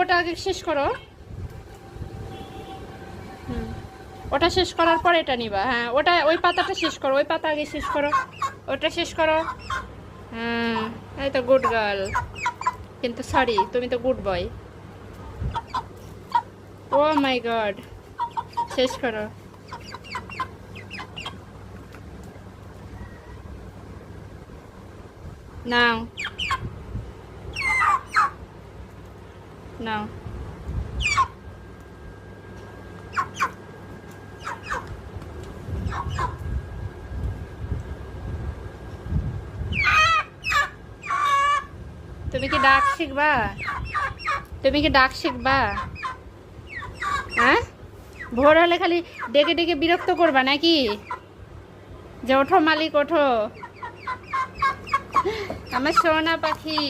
ওটা আগে শেষ করো। ওটা শেষ করার পর এটা নিবা। হ্যাঁ, ওটা ওই পাতাটা শেষ করো, ওই পাতা আগে শেষ করো, ওটা শেষ করো। হ্যাঁ, এই তো গুড গার্ল। কিন্তু সরি, তুমি তো গুড বয়। ও মাই গড, শেষ করো। নাও নাও। তুমি কি ডাক শিখবা? তুমি কি ডাক শিখবা? হ্যাঁ, ভোর হলে খালি ডেকে ডেকে বিরক্ত করবা নাকি? যে ওঠো মালিক ওঠো, আমার সোনা পাখি।